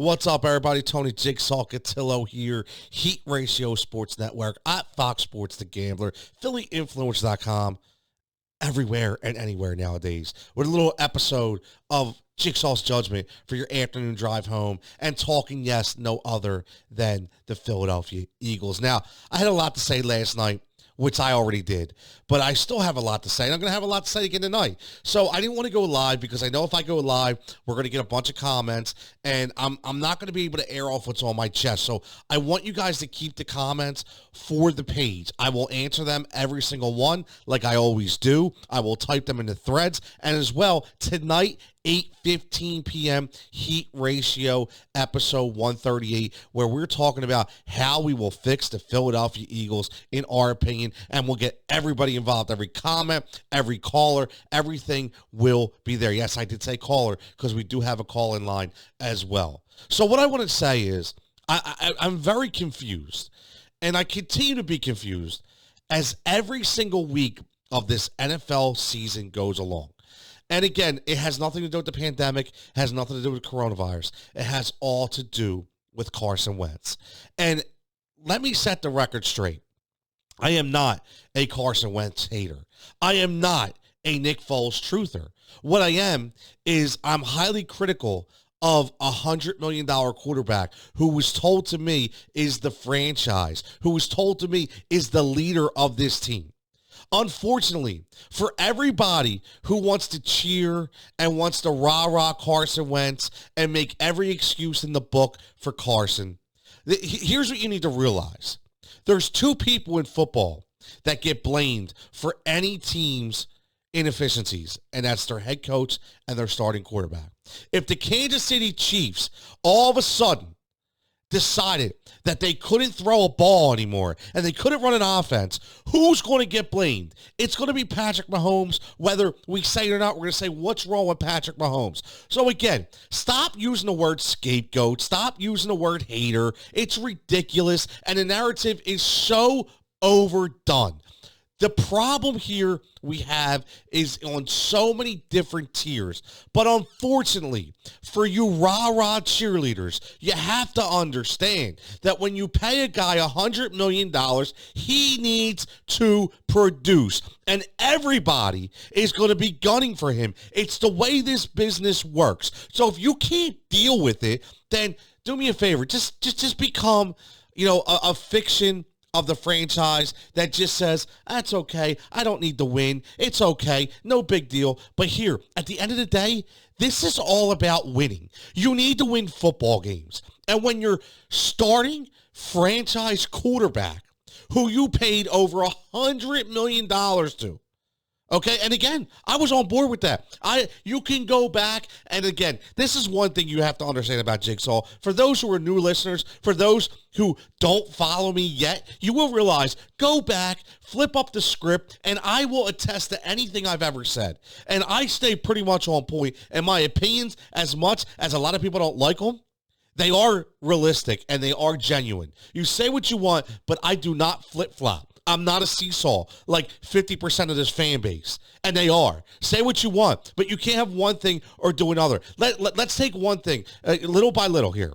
What's up, everybody? Tony Jigsaw Cutillo here, Heat Ratio Sports Network, at Fox Sports The Gambler, PhillyInfluence.com, everywhere and anywhere nowadays, with a little episode of Jigsaw's Judgment for your afternoon drive home, and talking, yes, no other than the Philadelphia Eagles. Now, I had a lot to say last night, which I already did, but I still have a lot to say, and I'm going to have a lot to say again tonight. So I didn't want to go live because I know if I go live, we're going to get a bunch of comments, and I'm not going to be able to air off what's on my chest. So I want you guys to keep the comments for the page. I will answer them, every single one, like I always do. I will type them in the threads, and as well, tonight, 8:15 p.m. Heat Ratio episode 138, where we're talking about how we will fix the Philadelphia Eagles in our opinion, and we'll get everybody involved. Every comment, every caller, everything will be there. Yes, I did say caller because we do have a call in line as well. So what I want to say is I'm very confused, and I continue to be confused as every single week of this NFL season goes along. And again, it has nothing to do with the pandemic, it has nothing to do with coronavirus. It has all to do with Carson Wentz. And let me set the record straight. I am not a Carson Wentz hater. I am not a Nick Foles truther. What I am is I'm highly critical of a $100 million quarterback who was told to me is the franchise, who was told to me is the leader of this team. Unfortunately, for everybody who wants to cheer and wants to rah-rah Carson Wentz and make every excuse in the book for Carson, here's what you need to realize. There's two people in football that get blamed for any team's inefficiencies, and that's their head coach and their starting quarterback. If the Kansas City Chiefs all of a sudden decided that they couldn't throw a ball anymore and they couldn't run an offense, who's going to get blamed? It's going to be Patrick Mahomes. Whether we say it or not, we're going to say, what's wrong with Patrick Mahomes? So again, stop using the word scapegoat. Stop using the word hater. It's ridiculous, and the narrative is so overdone. The problem here we have is on so many different tiers. But unfortunately, for you rah-rah cheerleaders, you have to understand that when you pay a guy $100 million, he needs to produce. And everybody is going to be gunning for him. It's the way this business works. So if you can't deal with it, then do me a favor. Just become, a fiction of the franchise that just says, that's okay, I don't need to win, it's okay, no big deal. But here, at the end of the day, this is all about winning. You need to win football games. And when you're starting franchise quarterback, who you paid over $100 million to, okay, and again, I was on board with that. You can go back, and again, this is one thing you have to understand about Jigsaw. For those who are new listeners, for those who don't follow me yet, you will realize, go back, flip up the script, and I will attest to anything I've ever said. And I stay pretty much on point, and my opinions, as much as a lot of people don't like them, they are realistic, and they are genuine. You say what you want, but I do not flip-flop. I'm not a seesaw like 50% of this fan base, and they are. Say what you want, but you can't have one thing or do another. Let's take one thing, little by little here.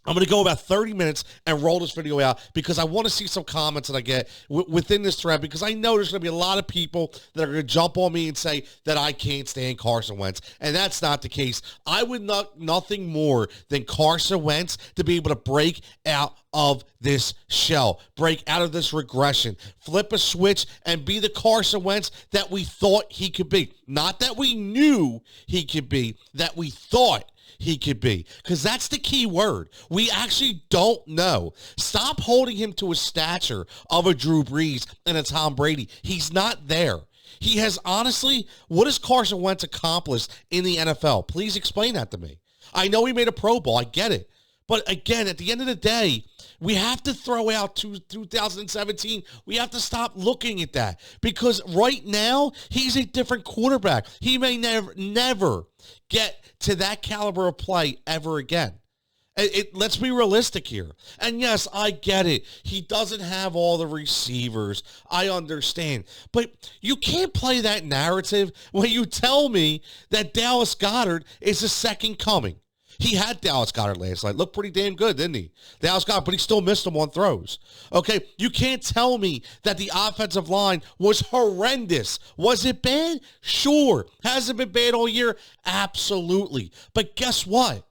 I'm going to go about 30 minutes and roll this video out because I want to see some comments that I get within this thread, because I know there's going to be a lot of people that are going to jump on me and say that I can't stand Carson Wentz, and that's not the case. I would nothing more than Carson Wentz to be able to break out of this shell, break out of this regression, flip a switch, and be the Carson Wentz that we thought he could be. Not that we knew he could be, that we thought he could be, because that's the key word. We actually don't know. Stop holding him to a stature of a Drew Brees and a Tom Brady. He's not there. He has, honestly, what has Carson Wentz accomplished in the NFL? Please explain that to me. I know he made a Pro Bowl. I get it. But again, at the end of the day, we have to throw out 2017. We have to stop looking at that, because right now he's a different quarterback. He may never get to that caliber of play ever again. Let's be realistic here. And yes, I get it. He doesn't have all the receivers. I understand. But you can't play that narrative when you tell me that Dallas Goedert is the second coming. He had Dallas Goedert last night. Looked pretty damn good, didn't he? Dallas Goedert, but he still missed him on throws. Okay, you can't tell me that the offensive line was horrendous. Was it bad? Sure. Has it been bad all year? Absolutely. But guess what?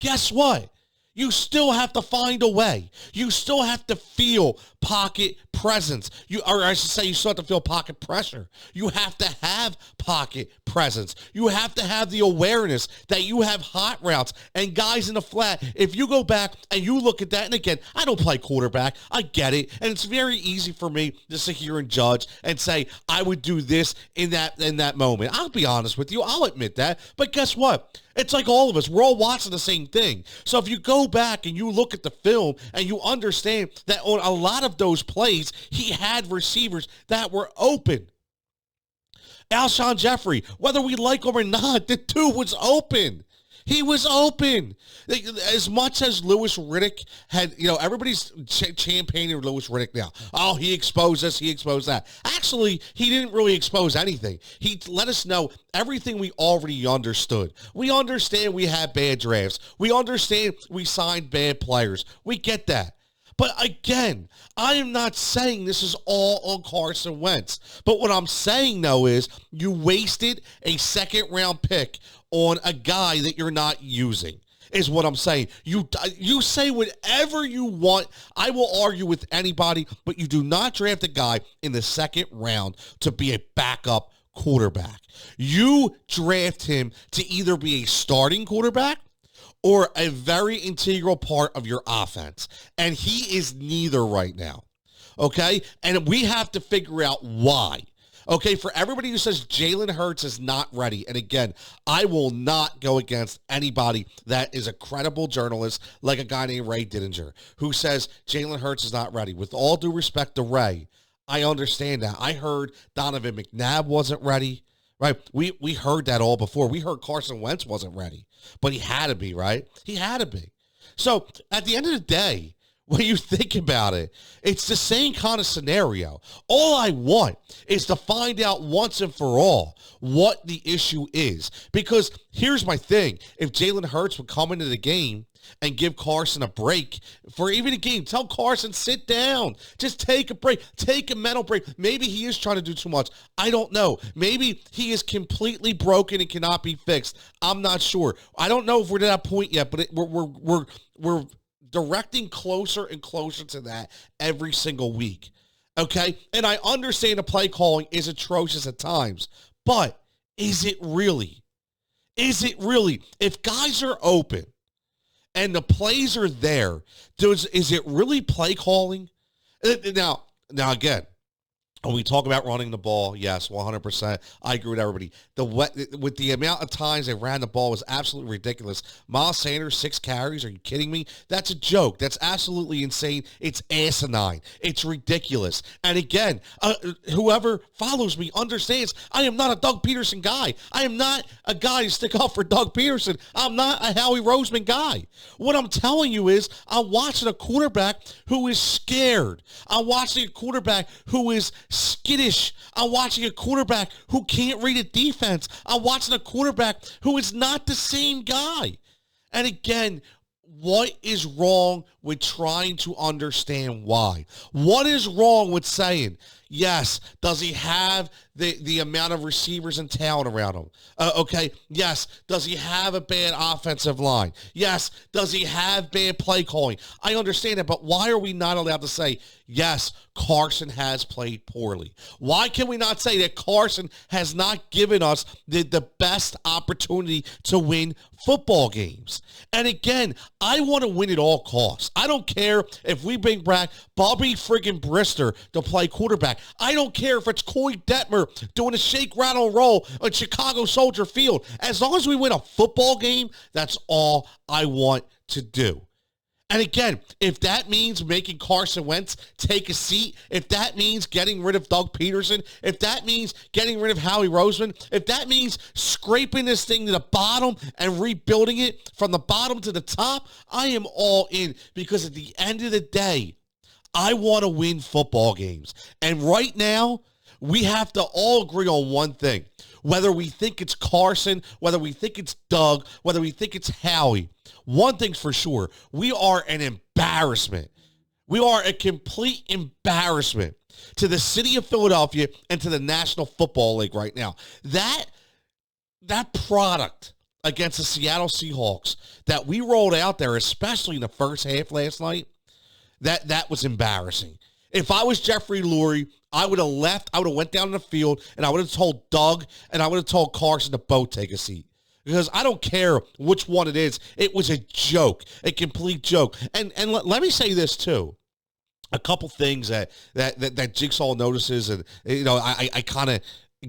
Guess what? You still have to find a way. You still have to feel pocket presence. Or I should say, you still have to feel pocket pressure. You have to have pocket presence. You have to have the awareness that you have hot routes and guys in the flat. If you go back and you look at that, and again, I don't play quarterback. I get it. And it's very easy for me to sit here and judge and say, I would do this in that moment. I'll be honest with you. I'll admit that. But guess what? It's like all of us. We're all watching the same thing. So if you go back and you look at the film and you understand that on a lot of those plays, he had receivers that were open. Alshon Jeffrey, whether we like him or not, the dude was open. He was open. As much as Louis Riddick had, everybody's champagning Louis Riddick now. Oh, he exposed this, he exposed that. Actually, he didn't really expose anything. He let us know everything we already understood. We understand we had bad drafts. We understand we signed bad players. We get that. But again, I am not saying this is all on Carson Wentz. But what I'm saying, though, is you wasted a second-round pick on a guy that you're not using, is what I'm saying. You say whatever you want. I will argue with anybody, but you do not draft a guy in the second round to be a backup quarterback. You draft him to either be a starting quarterback or a very integral part of your offense. And he is neither right now, okay? And we have to figure out why. Okay, for everybody who says Jalen Hurts is not ready, and again, I will not go against anybody that is a credible journalist like a guy named Ray Didinger who says Jalen Hurts is not ready. With all due respect to Ray, I understand that. I heard Donovan McNabb wasn't ready. Right, we heard that all before. We heard Carson Wentz wasn't ready, but he had to be, right? He had to be. So at the end of the day, when you think about it, it's the same kind of scenario. All I want is to find out once and for all what the issue is. Because here's my thing. If Jalen Hurts would come into the game and give Carson a break for even a game, tell Carson, sit down. Just take a break. Take a mental break. Maybe he is trying to do too much. I don't know. Maybe he is completely broken and cannot be fixed. I'm not sure. I don't know if we're to that point yet, but we're directing closer and closer to that every single week. Okay? And I understand the play calling is atrocious at times, but is it really? Is it really? If guys are open and the plays are there, is it really play calling? Now again, when we talk about running the ball, yes, 100%. I agree with everybody. With the amount of times they ran the ball was absolutely ridiculous. Miles Sanders, 6 carries. Are you kidding me? That's a joke. That's absolutely insane. It's asinine. It's ridiculous. And again, whoever follows me understands I am not a Doug Peterson guy. I am not a guy to stick up for Doug Peterson. I'm not a Howie Roseman guy. What I'm telling you is I'm watching a quarterback who is scared. I'm watching a quarterback who is skittish. I'm watching a quarterback who can't read a defense. I'm watching a quarterback who is not the same guy. And again, what is wrong with trying to understand why? What is wrong with saying, yes, does he have the amount of receivers and talent around him? Okay, yes. Does he have a bad offensive line? Yes. Does he have bad play calling? I understand that, but why are we not allowed to say, yes, Carson has played poorly? Why can we not say that Carson has not given us the best opportunity to win football games? And again, I want to win at all costs. I don't care if we bring back Bobby friggin' Brister to play quarterback. I don't care if it's Coy Detmer doing a shake, rattle, roll on Chicago Soldier Field. As long as we win a football game, that's all I want to do. And again, if that means making Carson Wentz take a seat, if that means getting rid of Doug Peterson, if that means getting rid of Howie Roseman, if that means scraping this thing to the bottom and rebuilding it from the bottom to the top, I am all in, because at the end of the day, I want to win football games. And right now, we have to all agree on one thing. Whether we think it's Carson, whether we think it's Doug, whether we think it's Howie, one thing's for sure, we are an embarrassment. We are a complete embarrassment to the city of Philadelphia and to the National Football League right now. That product against the Seattle Seahawks that we rolled out there, especially in the first half last night, that was embarrassing. If I was Jeffrey Lurie, I would have left. I would have went down the field, and I would have told Doug, and I would have told Carson to both take a seat. Because I don't care which one it is. It was a joke, a complete joke. And let me say this, too. A couple things that Jigsaw notices, and, I kind of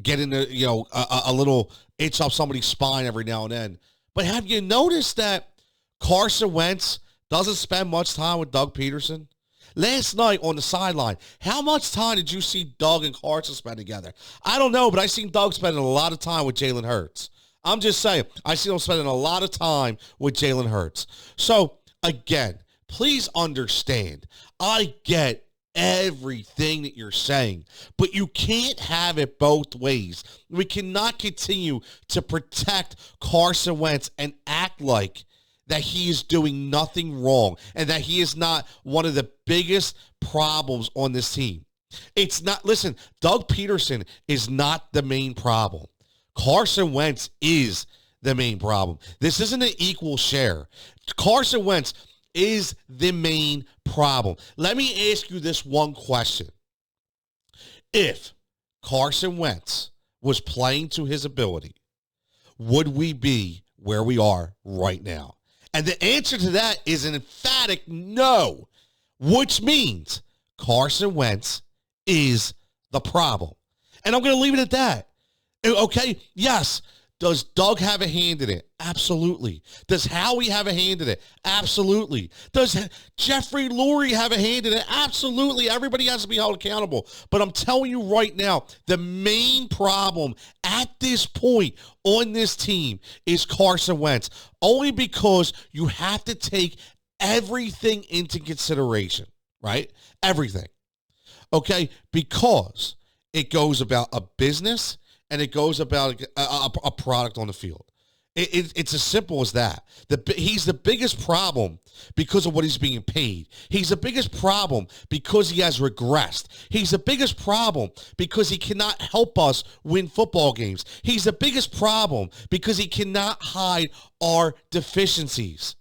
get into, a little itch up somebody's spine every now and then. But have you noticed that Carson Wentz doesn't spend much time with Doug Peterson? Last night on the sideline, how much time did you see Doug and Carson spend together? I don't know, but I seen Doug spending a lot of time with Jalen Hurts. I'm just saying, I see him spending a lot of time with Jalen Hurts. So, again, please understand, I get everything that you're saying, but you can't have it both ways. We cannot continue to protect Carson Wentz and act like that he is doing nothing wrong and that he is not one of the biggest problems on this team. It's not, listen, Doug Peterson is not the main problem. Carson Wentz is the main problem. This isn't an equal share. Carson Wentz is the main problem. Let me ask you this one question. If Carson Wentz was playing to his ability, would we be where we are right now? And the answer to that is an emphatic no, which means Carson Wentz is the problem. And I'm going to leave it at that. Okay, yes. Does Doug have a hand in it? Absolutely. Does Howie have a hand in it? Absolutely. Does Jeffrey Lurie have a hand in it? Absolutely. Everybody has to be held accountable. But I'm telling you right now, the main problem at this point on this team is Carson Wentz. Only because you have to take everything into consideration, right? Everything. Okay? Because it goes about a business and it goes about a product on the field. It's as simple as that. He's the biggest problem because of what he's being paid. He's the biggest problem because he has regressed. He's the biggest problem because he cannot help us win football games. He's the biggest problem because he cannot hide our deficiencies.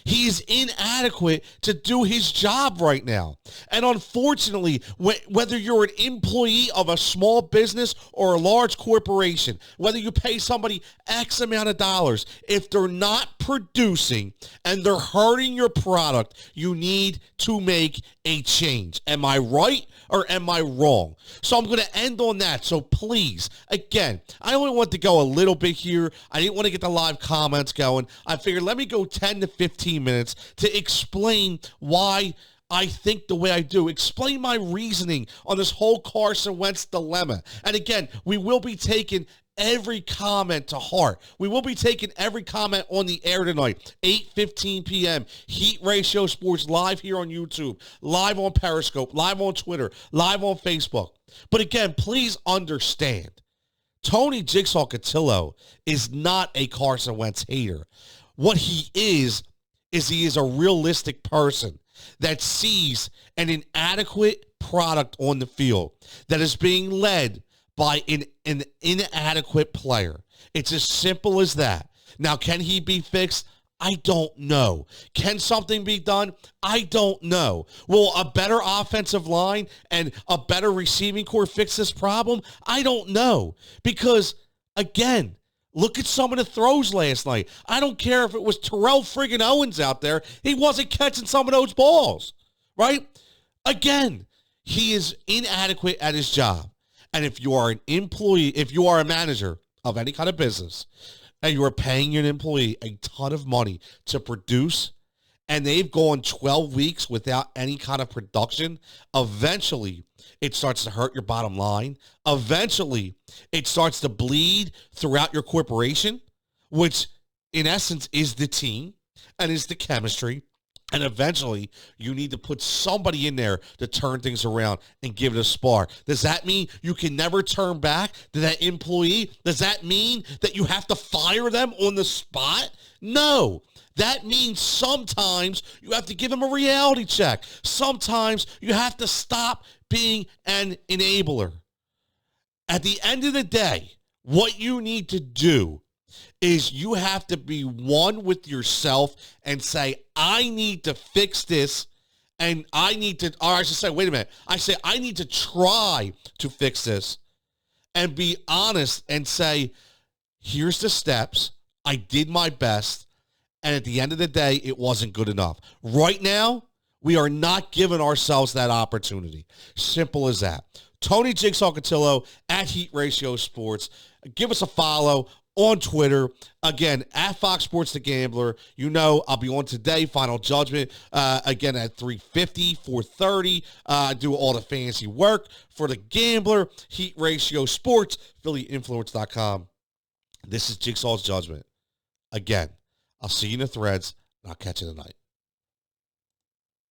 He is inadequate to do his job right now. And unfortunately, whether you're an employee of a small business or a large corporation, whether you pay somebody X amount of dollars, if they're not producing and they're hurting your product, you need to make a change. Am I right or am I wrong? So I'm going to end on that. So please, again, I only want to go a little bit here. I didn't want to get the live comments going. I figured let me go 10 to 15 minutes to explain why I think the way I do. Explain my reasoning on this whole Carson Wentz dilemma. And again, we will be taking every comment to heart. We will be taking every comment on the air tonight, 8:15 p.m. Heat Ratio Sports live here on YouTube, live on Periscope, live on Twitter, live on Facebook. But again, please understand, Tony Jigsaw Cutillo is not a Carson Wentz hater. What he is he is a realistic person that sees an inadequate product on the field that is being led by an inadequate player. It's as simple as that. Now, can he be fixed? I don't know. Can something be done? I don't know. Will a better offensive line and a better receiving core fix this problem? I don't know. Because, again, look at some of the throws last night. I don't care if it was Terrell friggin' Owens out there. He wasn't catching some of those balls, right? Again, he is inadequate at his job. And if you are an employee, if you are a manager of any kind of business, and you are paying your employee a ton of money to produce, and they've gone 12 weeks without any kind of production, eventually it starts to hurt your bottom line. Eventually, it starts to bleed throughout your corporation, which in essence is the team and is the chemistry And eventually, you need to put somebody in there to turn things around and give it a spark. Does that mean you can never turn back to that employee? Does that mean that you have to fire them on the spot? No. That means sometimes you have to give them a reality check. Sometimes you have to stop being an enabler. At the end of the day, what you need to do is you have to be one with yourself and say, I need to fix this, and I need to, or I should say, wait a minute. I say, I need to try to fix this and be honest and say, here's the steps. I did my best, and at the end of the day, it wasn't good enough. Right now, we are not giving ourselves that opportunity. Simple as that. Tony Jigsaw Cutillo at Heat Ratio Sports. Give us a follow on Twitter. Again, at Fox Sports The Gambler. You know, I'll be on today, Final Judgment, again at 3:50, 4:30. Do all the fancy work for The Gambler, Heat Ratio Sports, PhillyInfluence.com. This is Jigsaw's Judgment. Again, I'll see you in the threads, and I'll catch you tonight.